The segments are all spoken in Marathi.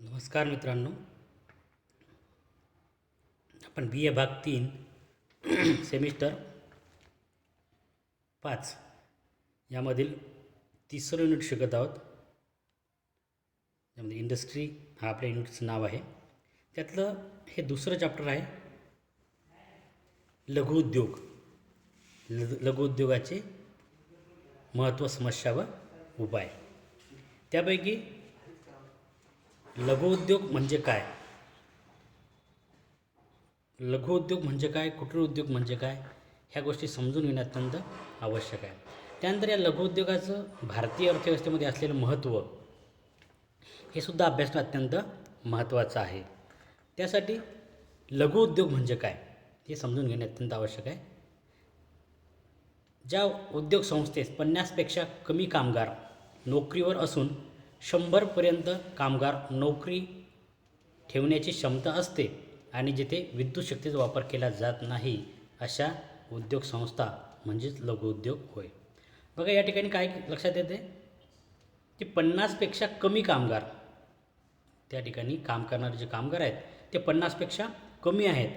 नमस्कार मित्रांनो. आपण बी ए भाग 3 सेमिस्टर 5 यामधील तिसरं युनिट शिकत आहोत. त्यामध्ये इंडस्ट्री हा आपल्या युनिटचं नाव आहे. त्यातलं हे दुसरं चॅप्टर आहे, लघुउद्योग. लघुउद्योगाचे महत्त्व, समस्या व उपाय. त्यापैकी लघुउद्योग म्हणजे काय, लघुउद्योग म्हणजे काय, कुटीर उद्योग म्हणजे काय, ह्या गोष्टी समजून घेणे अत्यंत आवश्यक आहे. त्यानंतर या लघुउद्योगाचं भारतीय अर्थव्यवस्थेमध्ये असलेलं महत्त्व हे सुद्धा अभ्यासणं अत्यंत महत्त्वाचं आहे. त्यासाठी लघुउद्योग म्हणजे काय हे समजून घेणे अत्यंत आवश्यक आहे. ज्या उद्योग संस्थेत 50पेक्षा कमी कामगार नोकरीवर असून 100पर्यंत कामगार नोकरी ठेवण्याची क्षमता असते आणि जिथे विद्युत शक्तीचा वापर केला जात नाही, अशा उद्योग संस्था म्हणजेच लघुउद्योग होय. बघा, या ठिकाणी काय लक्षात येते की 50पेक्षा कमी कामगार, त्या ठिकाणी काम करणारे जे कामगार आहेत ते 50पेक्षा कमी आहेत.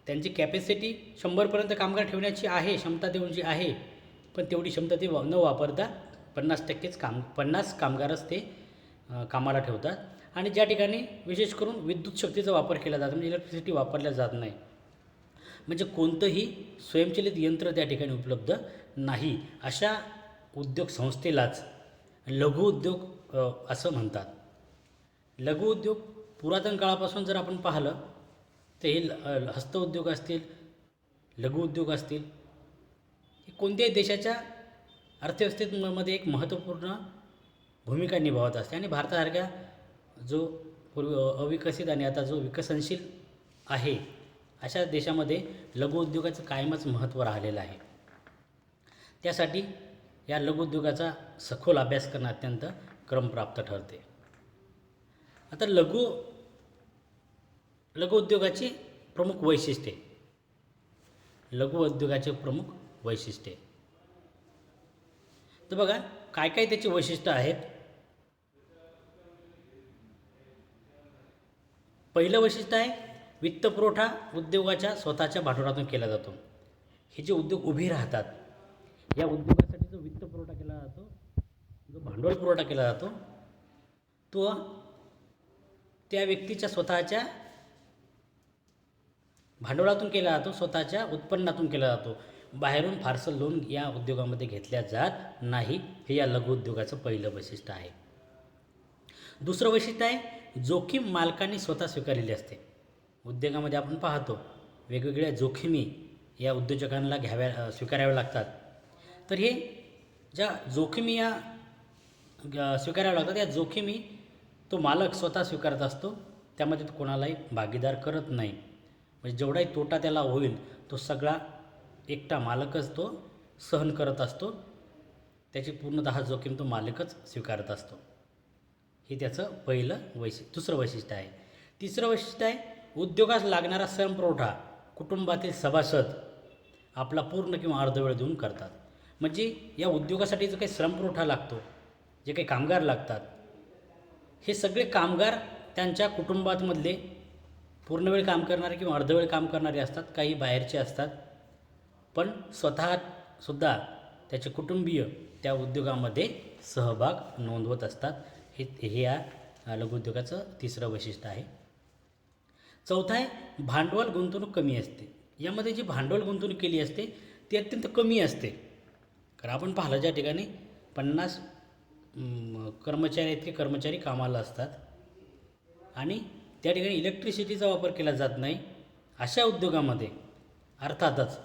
त्यांची कॅपॅसिटी 100पर्यंत कामगार ठेवण्याची आहे, क्षमता देऊनची आहे, पण तेवढी क्षमता ते न वापरता 50 कामगारच ते कामाला ठेवतात. आणि ज्या ठिकाणी विशेष करून विद्युत शक्तीचा वापर केला जातो, म्हणजे इलेक्ट्रिसिटी वापरल्या जात नाही, म्हणजे कोणतंही स्वयंचलित यंत्र त्या ठिकाणी उपलब्ध नाही, अशा उद्योग संस्थेलाच लघुउद्योग असं म्हणतात. लघुउद्योग पुरातन काळापासून जर आपण पाहिलं तर हे हस्तउद्योग असतील, लघुउद्योग असतील, हे कोणत्याही देशाच्या अर्थव्यवस्थेमध्ये एक महत्त्वपूर्ण भूमिका निभावत असते. आणि भारतासारख्या जो पूर्वी अविकसित आणि आता जो विकसनशील आहे, अशा देशामध्ये लघुउद्योगाचं कायमच महत्त्व राहिलेलं आहे. त्यासाठी या लघुउद्योगाचा सखोल अभ्यास करणं अत्यंत क्रमप्राप्त ठरते. आता लघुउद्योगाची प्रमुख वैशिष्ट्ये, लघुउद्योगाचे प्रमुख वैशिष्ट्ये. तर बघा, काय काय त्याची वैशिष्ट्य आहेत. पहिलं वैशिष्ट्य आहे, वित्तपुरवठा उद्योगाच्या स्वतःच्या भांडवलातून केला जातो. हे जे उद्योग उभे राहतात, या उद्योगासाठी जो वित्तपुरवठा केला जातो, जो भांडवल पुरवठा केला जातो, तो त्या व्यक्तीच्या स्वतःच्या भांडवलातून केला जातो, स्वतःच्या उत्पन्नातून केला जातो. बाहेरून फारसं लोन या उद्योगामध्ये घेतल्या जात नाही. हे या लघुउद्योगाचं पहिलं वैशिष्ट्य आहे. दुसरं वैशिष्ट्य आहे, जोखीम मालकांनी स्वतः स्वीकारलेली असते. उद्योगामध्ये आपण पाहतो वेगवेगळ्या जोखीमी या उद्योजकांना स्वीकाराव्या लागतात. तर हे ज्या जोखीमी या स्वीकाराव्या लागतात, या जोखीमी तो मालक स्वतः स्वीकारत असतो. त्यामध्ये तो कोणालाही भागीदार करत नाही. म्हणजे जेवढाही तोटा त्याला होईल तो सगळा एकटा मालकच तो सहन करत असतो. त्याची पूर्णतः जोखीम तो मालकच स्वीकारत असतो. हे त्याचं पहिलं दुसरं वैशिष्ट्य आहे. तिसरं वैशिष्ट्य आहे, उद्योगास लागणारा श्रमपुरवठा कुटुंबातील सभासद आपला पूर्ण किंवा अर्धवेळ देऊन करतात. म्हणजे या उद्योगासाठी जो काही श्रमपुरवठा लागतो, जे काही कामगार लागतात, हे सगळे कामगार त्यांच्या कुटुंबामधले पूर्णवेळ काम करणारे किंवा अर्धवेळ काम करणारे असतात, काही बाहेरचे असतात, पण स्वतःसुद्धा त्याचे कुटुंबीय त्या उद्योगामध्ये सहभाग नोंदवत असतात. हे या लघुउद्योगाचं तिसरं वैशिष्ट्य आहे. चौथं आहे, भांडवल गुंतवणूक कमी असते. यामध्ये जी भांडवल गुंतवणूक केली असते ती अत्यंत कमी असते. कारण आपण पाहिलं ज्या ठिकाणी 50 कर्मचारी इतके कर्मचारी कामाला असतात आणि त्या ठिकाणी इलेक्ट्रिसिटीचा वापर केला जात नाही, अशा उद्योगामध्ये अर्थातच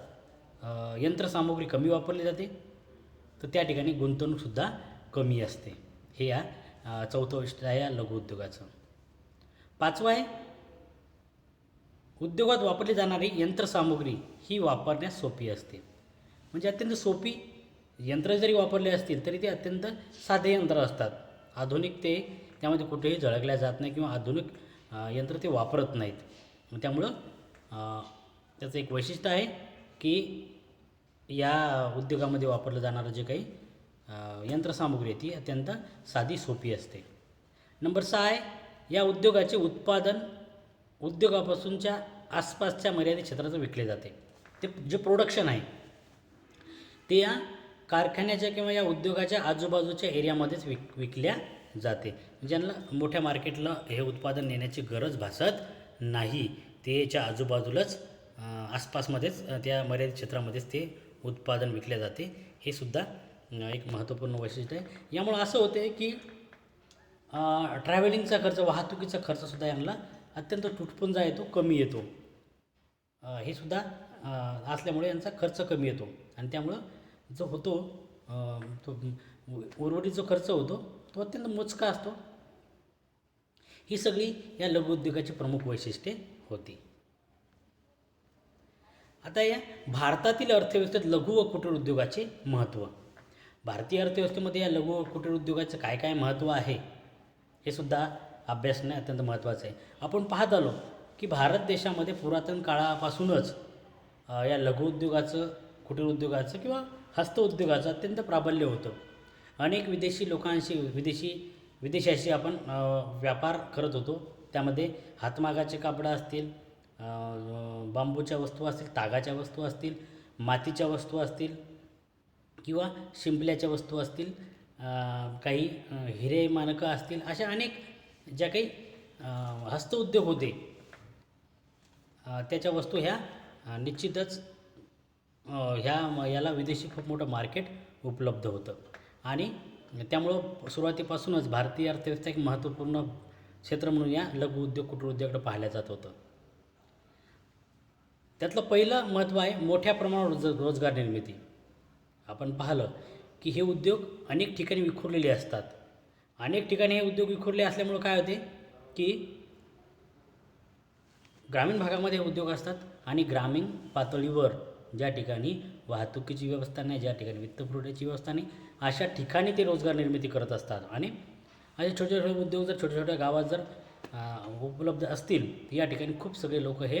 यंत्रसामुग्री कमी वापरली जाते, तर त्या ठिकाणी गुंतवणूकसुद्धा कमी असते. हे या चौथं वैशिष्ट्य आहे या लघुउद्योगाचं. पाचवं आहे, उद्योगात वापरली जाणारी यंत्रसामुग्री ही वापरण्यास सोपी असते. म्हणजे अत्यंत सोपी यंत्र जरी वापरले असतील तरी ते अत्यंत साधे यंत्र असतात. आधुनिक ते त्यामध्ये कुठेही झळकल्या जात नाही किंवा आधुनिक यंत्र ते वापरत नाहीत. त्यामुळं त्याचं एक वैशिष्ट्य आहे की या उद्योगामध्ये वापरलं जाणारं जे काही यंत्रसामुग्री आहे ती अत्यंत साधी सोपी असते. नंबर 6 आहे, या उद्योगाचे उत्पादन उद्योगापासूनच्या आसपासच्या मर्यादित क्षेत्राचं विकले जाते. ते जे प्रोडक्शन आहे ते या कारखान्याच्या किंवा या उद्योगाच्या आजूबाजूच्या एरियामध्येच विकल्या जाते. ज्यांना मोठ्या मार्केटला हे उत्पादन नेण्याची गरज भासत नाही, त्याच्या आजूबाजूलाच आसपासमध्येच त्या मर्यादित क्षेत्रामध्येच ते उत्पादन विकले जाते. हे सुद्धा एक महत्त्वपूर्ण वैशिष्ट्य आहे. यामुळं असं होते की ट्रॅव्हलिंगचा खर्च, वाहतुकीचा खर्चसुद्धा यांना अत्यंत तुटपुंजा येतो, कमी येतो. हे सुद्धा असल्यामुळे यांचा खर्च कमी येतो आणि त्यामुळं जो होतो तो उर्वरित जो खर्च होतो तो अत्यंत मोजका असतो. ही सगळी या लघुउद्योगाची प्रमुख वैशिष्ट्ये होती. आता या भारतातील अर्थव्यवस्थेत लघु व कुटीर उद्योगाचे महत्त्व. भारतीय अर्थव्यवस्थेमध्ये या लघु व कुटीर उद्योगाचं काय काय महत्त्व आहे हे सुद्धा अभ्यासणे अत्यंत महत्त्वाचं आहे. आपण पाहत आलो की भारत देशामध्ये पुरातन काळापासूनच या लघुउद्योगाचं, कुटीर उद्योगाचं किंवा हस्तउद्योगाचं अत्यंत प्राबल्य होतं. अनेक विदेशी लोकांशी विदेशाशी आपण व्यापार करत होतो. त्यामध्ये हातमागाचे कापडं असतील, बांबूच्या वस्तू असतील, तागाच्या वस्तू असतील, मातीच्या वस्तू असतील किंवा शिंपल्याच्या वस्तू असतील, काही हिरे मानकं असतील, अशा अनेक ज्या काही हस्तउद्योग होते त्याच्या वस्तू ह्या निश्चितच याला विदेशी खूप मोठं मार्केट उपलब्ध होतं आणि त्यामुळं सुरुवातीपासूनच भारतीय अर्थव्यवस्था एक महत्त्वपूर्ण क्षेत्र म्हणून या लघु उद्योग, कुटीर उद्योगाकडे पाहिलं जात होतं. त्यातलं पहिलं महत्त्व आहे मोठ्या प्रमाणावर रोजगार निर्मिती. आपण पाहिलं की हे उद्योग अनेक ठिकाणी विखुरलेले असतात. अनेक ठिकाणी हे उद्योग विखुरले असल्यामुळं काय होते की ग्रामीण भागामध्ये हे उद्योग असतात आणि ग्रामीण पातळीवर ज्या ठिकाणी वाहतुकीची व्यवस्था नाही, ज्या ठिकाणी वित्तपुरवठ्याची व्यवस्था नाही, अशा ठिकाणी ते रोजगार निर्मिती करत असतात. आणि असे छोटे छोटे उद्योग जर छोट्या छोट्या गावात जर उपलब्ध असतील या ठिकाणी खूप सगळे लोक हे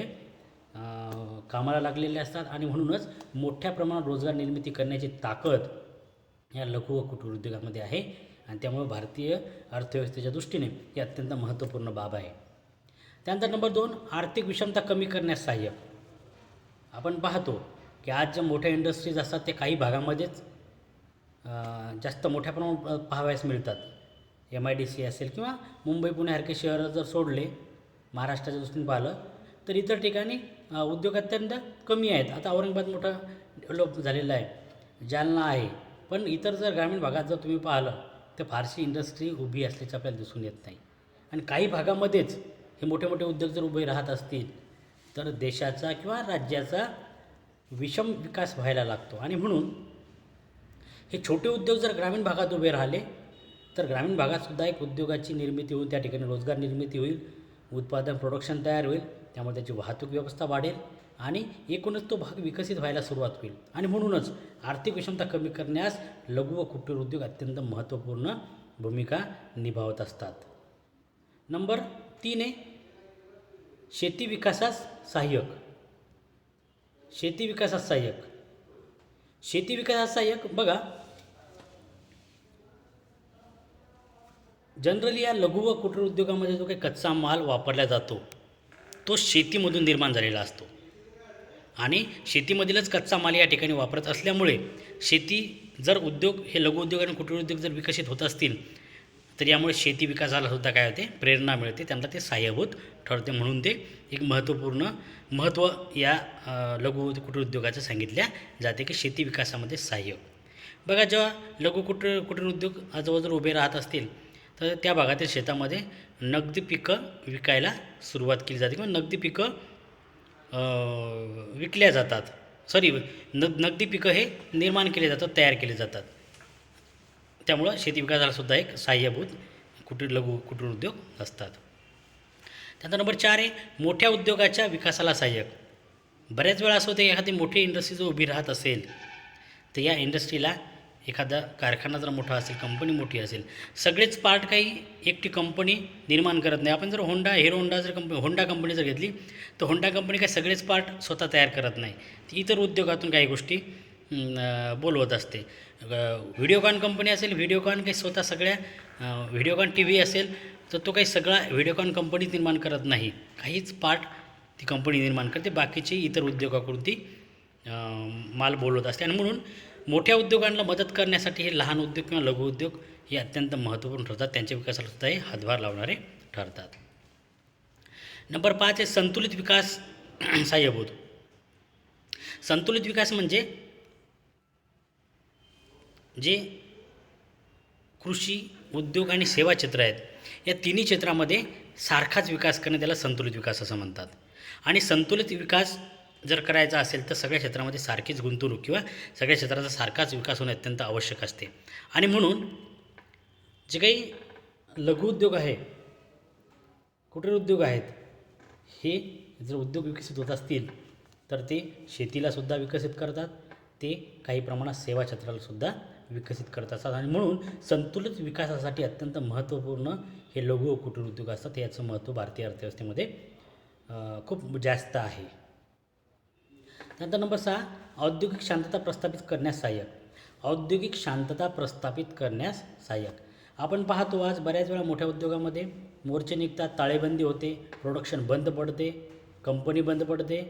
कामाला लागलेले असतात आणि म्हणूनच मोठ्या प्रमाणात रोजगार निर्मिती करण्याची ताकद या लघु व कुटीर उद्योगामध्ये आहे आणि त्यामुळे भारतीय अर्थव्यवस्थेच्या दृष्टीने ही अत्यंत महत्त्वपूर्ण बाब आहे. त्यानंतर नंबर 2, आर्थिक विषमता कमी करण्यास सहाय्य. आपण पाहतो की आज ज्या मोठ्या इंडस्ट्रीज असतात ते काही भागामध्येच जास्त मोठ्या प्रमाणात पाहावयास मिळतात. MIDC असेल किंवा मुंबई पुण्यासारखे शहरं जर सोडले, महाराष्ट्राच्या दृष्टीने पाहिलं तर इतर ठिकाणी उद्योग अत्यंत कमी आहेत. आता औरंगाबाद मोठा डेव्हलप झालेला आहे, जालना आहे, पण इतर जर ग्रामीण भागात जर तुम्ही पाहिलं तर फारशी इंडस्ट्री उभी असल्याचे आपल्याला दिसून येत नाही. आणि काही भागामध्येच हे मोठे मोठे उद्योग जर उभे राहत असतील तर देशाचा किंवा राज्याचा विषम विकास व्हायला लागतो. आणि म्हणून हे छोटे उद्योग जर ग्रामीण भागात उभे राहिले तर ग्रामीण भागातसुद्धा एक उद्योगाची निर्मिती होईल, त्या ठिकाणी रोजगार निर्मिती होईल, उत्पादन प्रोडक्शन तयार होईल, त्यामुळे त्याची वाहतूक व्यवस्था वाढेल आणि एकूणच तो भाग विकसित व्हायला सुरुवात होईल. आणि म्हणूनच आर्थिक विषमता कमी करण्यास लघु व कुटीर उद्योग अत्यंत महत्त्वपूर्ण भूमिका निभावत असतात. नंबर 3 आहे शेती विकासास सहाय्यक. शेती विकासास सहाय्यक. शेती विकासास सहाय्यक बघा, जनरली या लघु व कुटीर उद्योगामध्ये जो काही कच्चा माल वापरला जातो तो शेतीमधून निर्माण झालेला असतो आणि शेतीमधीलच कच्चा माल या ठिकाणी वापरत असल्यामुळे शेती जर उद्योग हे लघु उद्योग आणि कुटीर उद्योग जर विकसित होत असतील तर यामुळे शेती विकासाला सुद्धा काय होते, प्रेरणा मिळते, त्यांना ते सहाय्यभूत ठरते. म्हणून ते एक महत्त्व या लघु कुटीर उद्योगाचं सांगितल्या जाते की शेती विकासामध्ये सहाय्य. बघा, जेव्हा लघु कुटीर उद्योग जवळजवळ उभे राहत असतील तर त्या भागातील शेतामध्ये नगदी पिकं विकायला सुरुवात केली जाते किंवा नगदी पिकं विकल्या जातात. नगदी पिकं हे निर्माण केले जातात, तयार केले जातात. त्यामुळं शेती विकासाला सुद्धा एक सहाय्यभूत लघु कुटीर उद्योग असतात. त्याचा नंबर 4 आहे मोठ्या उद्योगाच्या विकासाला सहाय्यक. बऱ्याच वेळा असं होतं की एखादी मोठी इंडस्ट्री जर उभी राहत असेल तर या इंडस्ट्रीला एखादा कारखाना जर मोठा असेल, कंपनी मोठी असेल, सगळेच पार्ट काही एकटी कंपनी निर्माण करत नाही. आपण जर होंडा कंपनी जर घेतली तर होंडा कंपनी काही सगळेच पार्ट स्वतः तयार करत नाही, ती इतर उद्योगातून काही गोष्टी बोलवत असते. व्हिडिओकॉन कंपनी असेल, व्हिडिओकॉन काही स्वतः सगळ्या व्हिडिओकॉन TV असेल, तर तो काही सगळा व्हिडिओकॉन कंपनी निर्माण करत नाही, काहीच पार्ट ती कंपनी निर्माण करते, बाकीचे इतर उद्योगाकडून ती माल बोलवत असते. आणि म्हणून मोठ्या उद्योगांना मदत करण्यासाठी हे लहान उद्योग किंवा लघु उद्योग हे अत्यंत महत्त्वपूर्ण ठरतात, त्यांच्या विकासाला सुद्धा हे हातभार लावणारे ठरतात. नंबर 5 आहे संतुलित विकास सहाय्यभूत. संतुलित विकास म्हणजे जे कृषी, उद्योग आणि सेवा क्षेत्र आहेत, या तिन्ही क्षेत्रामध्ये सारखाच विकास करणे त्याला संतुलित विकास असं म्हणतात. आणि संतुलित विकास जर करायचा असेल तर सगळ्या क्षेत्रामध्ये सारखीच गुंतवणूक किंवा सगळ्या क्षेत्राचा सारखाच विकास होणे अत्यंत आवश्यक असते. आणि म्हणून जे काही लघुउद्योग आहे, कुटीर उद्योग आहेत, हे जर उद्योग विकसित होत असतील तर ते शेतीलासुद्धा विकसित करतात, ते काही प्रमाणात सेवा क्षेत्रालासुद्धा विकसित करत असतात. आणि म्हणून संतुलित विकासासाठी अत्यंत महत्त्वपूर्ण हे लघु व कुटीर उद्योग असतात. याचं महत्त्व भारतीय अर्थव्यवस्थेमध्ये खूप जास्त आहे. नंतर नंबर 6 औद्योगिक शांतता प्रस्थापित करण्यास सहाय्यक. औद्योगिक शांतता प्रस्थापित करण्यास सहाय्यक. आपण पाहतो आज बऱ्याच वेळा मोठ्या उद्योगामध्ये मोर्चे निघतात, ताळेबंदी होते, प्रोडक्शन बंद पडते, कंपनी बंद पडते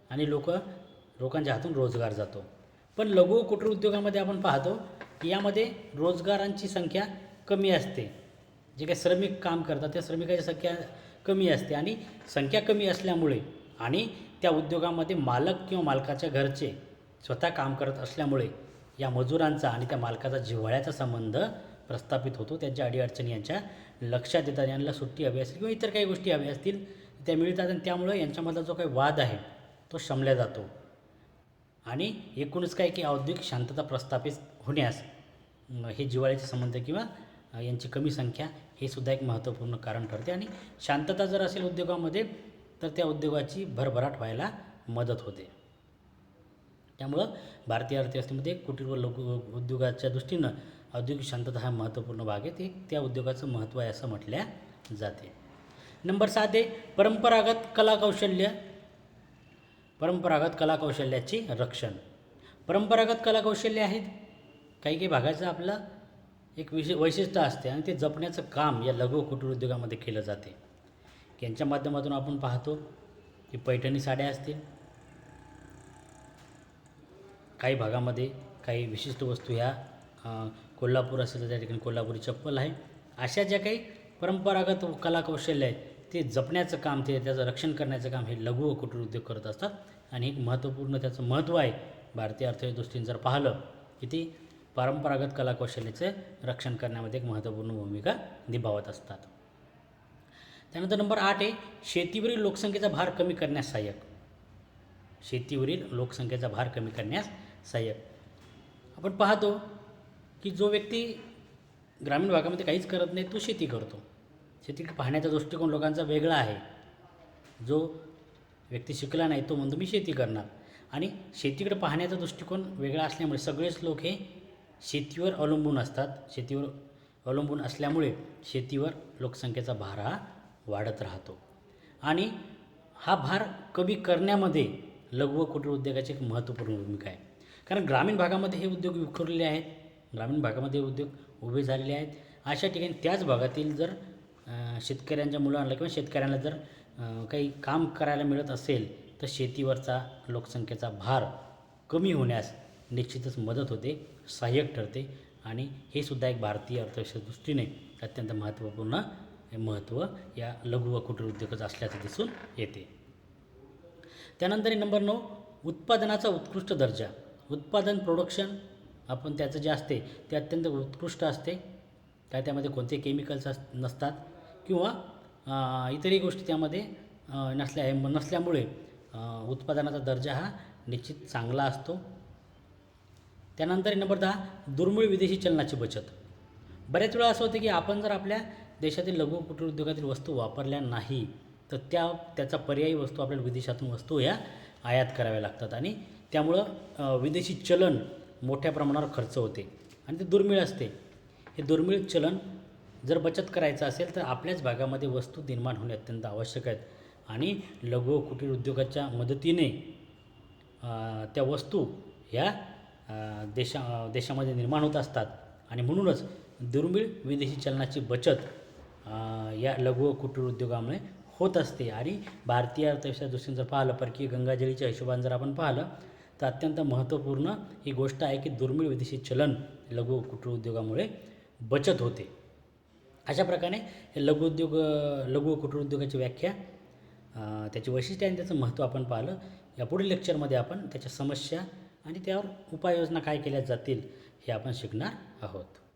आणि लोकांच्या हातून रोजगार जातो. पण लघु व कुटीर उद्योगामध्ये आपण पाहतो की यामध्ये रोजगारांची संख्या कमी असते. जे काही श्रमिक काम करतात त्या श्रमिकांची संख्या कमी असते आणि संख्या कमी असल्यामुळे आणि त्या उद्योगामध्ये मालक किंवा मालकाच्या घरचे स्वतः काम करत असल्यामुळे या मजुरांचा आणि त्या मालकाचा जिव्हाळ्याचा संबंध प्रस्थापित होतो. त्यांच्या अडीअडचणी यांच्या लक्षात येतात. यांना सुट्टी हवी असेल किंवा इतर काही गोष्टी हव्या असतील त्या मिळतात आणि त्यामुळं यांच्यामधला जो काही वाद आहे तो शमला जातो. आणि एकूणच काय की औद्योगिक शांतता प्रस्थापित होण्यास हे जिव्हाळ्याचे संबंध किंवा यांची कमी संख्या हे सुद्धा एक महत्त्वपूर्ण कारण ठरते. आणि शांतता जर असेल उद्योगामध्ये तर त्या उद्योगाची भरभराट व्हायला मदत होते. त्यामुळं भारतीय अर्थव्यवस्थेमध्ये कुटीर व लघु उद्योगाच्या दृष्टीनं औद्योगिक शांतता हा महत्त्वपूर्ण भाग आहे. ते त्या उद्योगाचं महत्त्व आहे असं म्हटल्या जाते. नंबर 7 आहे परंपरागत कलाकौशल्याची रक्षण. परंपरागत कलाकौशल्य आहेत, काही भागाचं आपलं एक वैशिष्ट्य असते आणि ते जपण्याचं काम या लघु कुटीर उद्योगामध्ये केलं जाते. यांच्या माध्यमातून आपण पाहतो की पैठणी साड्या असतील, काही भागामध्ये काही विशिष्ट वस्तू ह्या कोल्हापूर असेल तर त्या ठिकाणी कोल्हापुरी चप्पल आहे. अशा ज्या काही परंपरागत कलाकौशल्य आहेत ते जपण्याचं काम, त्याचं रक्षण करण्याचं काम हे लघु व कुटीर उद्योग करत असतात. आणि एक महत्त्वपूर्ण त्याचं महत्त्व आहे भारतीय अर्थव्यवस्थेदृष्टीने जर पाहिलं की ती परंपरागत कलाकौशल्याचं रक्षण करण्यामध्ये एक महत्त्वपूर्ण भूमिका निभावत असतात. त्यानंतर नंबर 8 आहे शेतीवरील लोकसंख्येचा भार कमी करण्यास सहाय्यक. शेतीवरील लोकसंख्येचा भार कमी करण्यास सहाय्यक. आपण पाहतो की जो व्यक्ती ग्रामीण भागामध्ये काहीच करत नाही तो शेती करतो. शेती पाहण्याचा दृष्टिकोन लोकांचा वेगळा आहे. जो व्यक्ती शिकला नाही तो म्हणतो मी शेती करणार. आणि शेतीकडे पाहण्याचा दृष्टिकोन वेगळा असल्यामुळे सगळेच लोक हे शेतीवर अवलंबून असतात. शेतीवर अवलंबून असल्यामुळे शेतीवर लोकसंख्येचा भार हा वाढत राहतो. आणि हा भार कमी करण्यामध्ये लघु व कुटीर उद्योगाची एक महत्त्वपूर्ण भूमिका आहे. कारण ग्रामीण भागामध्ये हे उद्योग विखुरलेले आहेत, ग्रामीण भागामध्ये उद्योग उभे झालेले आहेत. अशा ठिकाणी त्याच भागातील जर शेतकऱ्यांच्या मुलांना किंवा शेतकऱ्यांना जर काही काम करायला मिळत असेल तर शेतीवरचा लोकसंख्येचा भार कमी होण्यास निश्चितच मदत होते, सहाय्यक ठरते. आणि हे सुद्धा एक भारतीय अर्थव्यवस्थेच्या दृष्टीने अत्यंत महत्त्वपूर्ण महत्त्व या लघु व कुटीर उद्योगाचं असल्याचं दिसून येते. त्यानंतर नंबर 9 उत्पादनाचा उत्कृष्ट दर्जा. उत्पादन प्रोडक्शन आपण त्याचं जे असते ते अत्यंत उत्कृष्ट असते. त्यामध्ये कोणते केमिकल्स नसतात किंवा इतरही गोष्टी त्यामध्ये नसल्यामुळे उत्पादनाचा दर्जा हा निश्चित चांगला असतो. त्यानंतर नंबर 10 दुर्मिळ विदेशी चलनाची बचत. बऱ्याच वेळा असं होतं की आपण जर आपल्या देशातील लघु कुटीर उद्योगातील वस्तू वापरल्या नाही तर त्याचा पर्यायी वस्तू आपल्याला विदेशातून वस्तू ह्या आयात कराव्या लागतात आणि त्यामुळं विदेशी चलन मोठ्या प्रमाणावर खर्च होते आणि ते दुर्मिळ असते. हे दुर्मिळ चलन जर बचत करायचं असेल तर आपल्याच भागामध्ये वस्तू निर्माण होणे अत्यंत आवश्यक आहेत. आणि लघु व कुटीर उद्योगाच्या मदतीने त्या वस्तू ह्या देशामध्ये निर्माण होत असतात. आणि म्हणूनच दुर्मिळ विदेशी चलनाची बचत या लघु व कुटीर उद्योगामुळे होत असते. आणि भारतीय अर्थव्यवस्थेच्या दृष्टीने जर पाहिलं, परकीय गंगाजळीच्या हिशोबाने जर आपण पाहिलं तर अत्यंत महत्त्वपूर्ण ही गोष्ट आहे की दुर्मिळ विदेशी चलन लघु व कुटीर उद्योगामुळे बचत होते. अशा प्रकारे हे लघु व कुटीर उद्योगाची व्याख्या, त्याची वैशिष्ट्ये आणि त्याचं महत्त्व आपण पाहिलं. या पुढील लेक्चरमध्ये आपण त्याच्या समस्या आणि त्यावर उपाययोजना काय केल्या जातील हे आपण शिकणार आहोत.